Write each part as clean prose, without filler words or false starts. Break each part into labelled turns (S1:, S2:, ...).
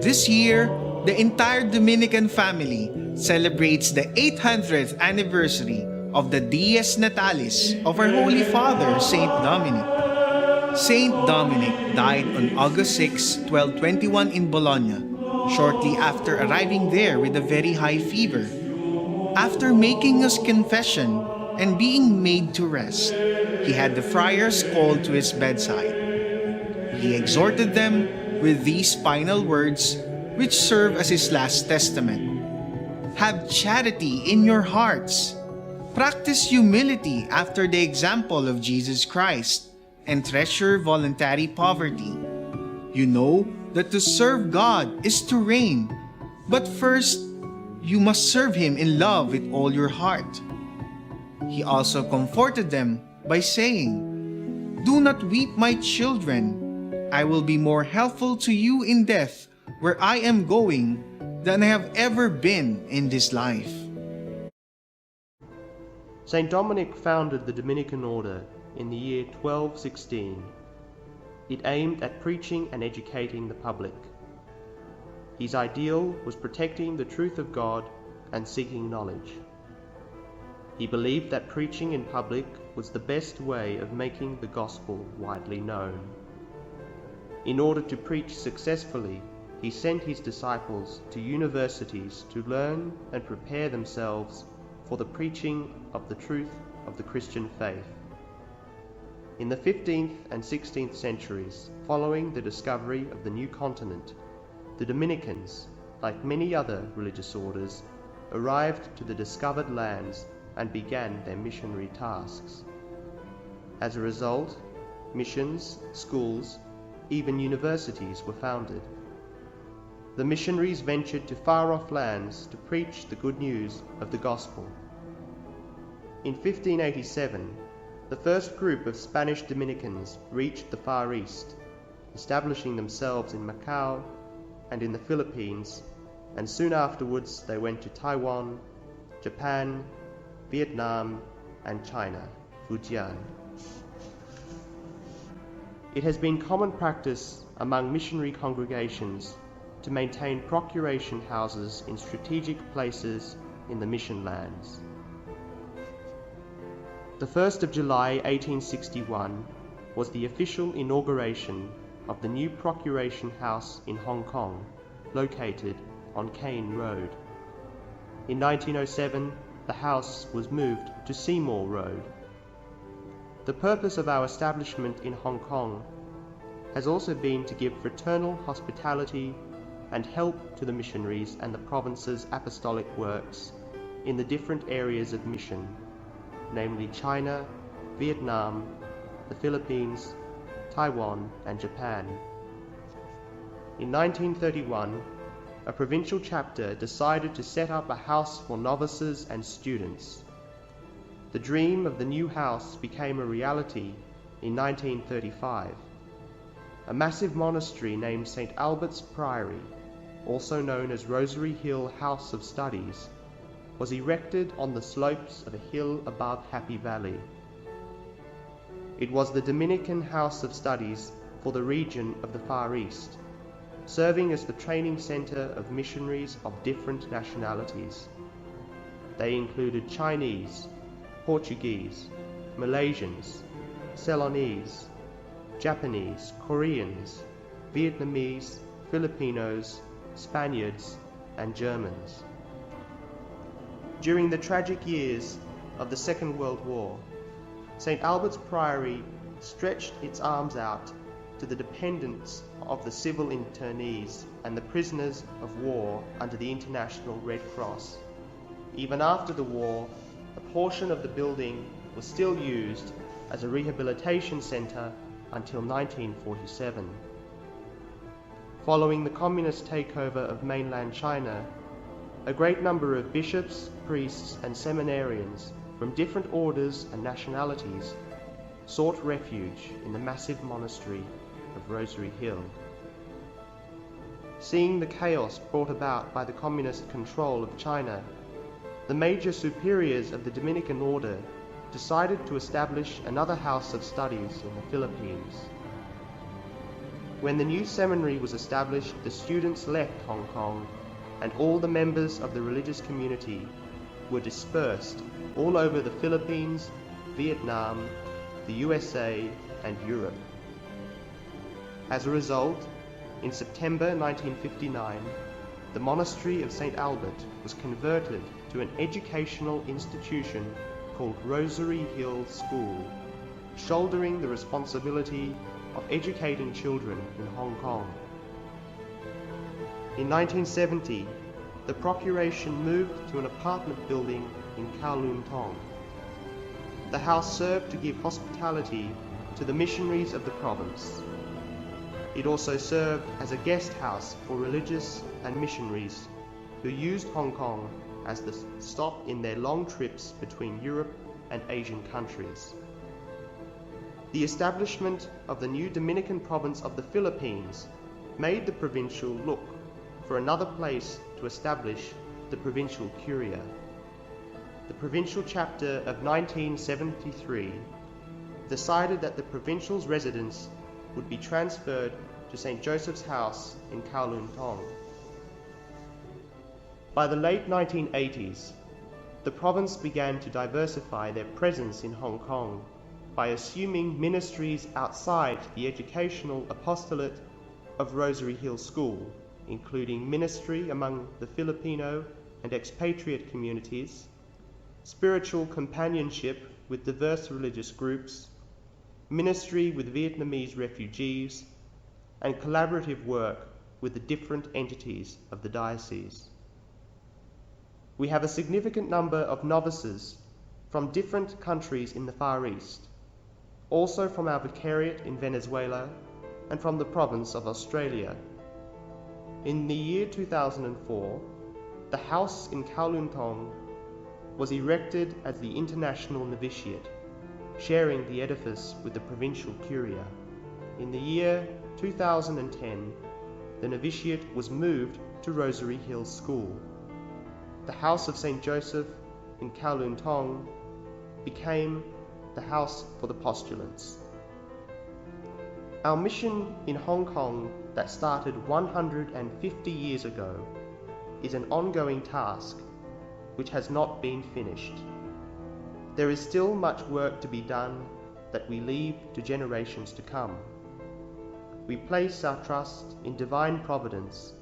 S1: This year, the entire Dominican family celebrates the 800th anniversary of the Dies Natalis of our Holy Father, Saint Dominic. Saint Dominic died on August 6, 1221 in Bologna, shortly after arriving there with a very high fever. After making his confession and being made to rest, he had the friars called to his bedside. He exhorted them with these final words, which serve as his last testament. Have charity in your hearts. Practice humility after the example of Jesus Christ, and treasure voluntary poverty. You know that to serve God is to reign, but first, you must serve Him in love with all your heart. He also comforted them by saying, "Do not weep, my children. I will be more helpful to you in death, where I am going, than I have ever been in this life."
S2: Saint Dominic founded the Dominican order in the year 1216. It aimed at preaching and educating the public. His ideal was protecting the truth of God and seeking knowledge. He believed that preaching in public was the best way of making the gospel widely known. In order to preach successfully, he sent his disciples to universities to learn and prepare themselves for the preaching of the truth of the Christian faith. In the 15th and 16th centuries, following the discovery of the new continent, the Dominicans, like many other religious orders, arrived to the discovered lands and began their missionary tasks. As a result, missions, schools, even universities were founded. The missionaries ventured to far-off lands to preach the good news of the gospel. In 1587, the first group of Spanish Dominicans reached the Far East, establishing themselves in Macau and in the Philippines, and soon afterwards they went to Taiwan, Japan, Vietnam, and China, Fujian. It has been common practice among missionary congregations to maintain procuration houses in strategic places in the mission lands. The 1st of July 1861 was the official inauguration of the new procuration house in Hong Kong, located on Kane Road. In 1907, the house was moved to Seymour Road. The purpose of our establishment in Hong Kong has also been to give fraternal hospitality and help to the missionaries and the province's apostolic works in the different areas of mission, namely China, Vietnam, the Philippines, Taiwan, and Japan. In 1931, a provincial chapter decided to set up a house for novices and students. The dream of the new house became a reality in 1935. A massive monastery named St. Albert's Priory, also known as Rosary Hill House of Studies, was erected on the slopes of a hill above Happy Valley. It was the Dominican House of Studies for the region of the Far East, serving as the training center of missionaries of different nationalities. They included Chinese, Portuguese, Malaysians, Ceylonese, Japanese, Koreans, Vietnamese, Filipinos, Spaniards, and Germans. During the tragic years of the Second World War, St. Albert's Priory stretched its arms out to the dependents of the civil internees and the prisoners of war under the International Red Cross. Even after the war, a portion of the building was still used as a rehabilitation centre until 1947. Following the communist takeover of mainland China, a great number of bishops, priests, and seminarians from different orders and nationalities sought refuge in the massive monastery of Rosary Hill. Seeing the chaos brought about by the communist control of China, the major superiors of the Dominican order decided to establish another house of studies in the Philippines. When the new seminary was established, the students left Hong Kong, and all the members of the religious community were dispersed all over the Philippines, Vietnam, the USA, and Europe. As a result, in September 1959, the monastery of St. Albert was converted to an educational institution called Rosary Hill School, shouldering the responsibility of educating children in Hong Kong. In 1970, the Procuration moved to an apartment building in Kowloon Tong. The house served to give hospitality to the missionaries of the province. It also served as a guest house for religious and missionaries who used Hong Kong as the stop in their long trips between Europe and Asian countries. The establishment of the new Dominican province of the Philippines made the provincial look for another place to establish the provincial curia. The provincial chapter of 1973 decided that the provincial's residence would be transferred to St. Joseph's House in Kowloon Tong. By the late 1980s, the province began to diversify their presence in Hong Kong by assuming ministries outside the educational apostolate of Rosary Hill School, including ministry among the Filipino and expatriate communities, spiritual companionship with diverse religious groups, ministry with Vietnamese refugees, and collaborative work with the different entities of the diocese. We have a significant number of novices from different countries in the Far East, also from our vicariate in Venezuela and from the province of Australia. In the year 2004, the house in Kowloon Tong was erected as the International Novitiate, sharing the edifice with the provincial curia. In the year 2010, the novitiate was moved to Rosary Hill School. The House of St. Joseph in Kowloon Tong became the house for the postulants. Our mission in Hong Kong that started 150 years ago is an ongoing task which has not been finished. There is still much work to be done that we leave to generations to come. We place our trust in divine providence,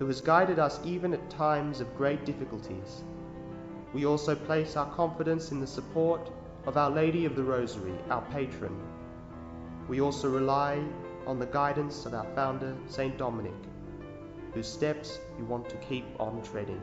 S2: who has guided us even at times of great difficulties. We also place our confidence in the support of Our Lady of the Rosary, our patron. We also rely on the guidance of our founder, Saint Dominic, whose steps we want to keep on treading.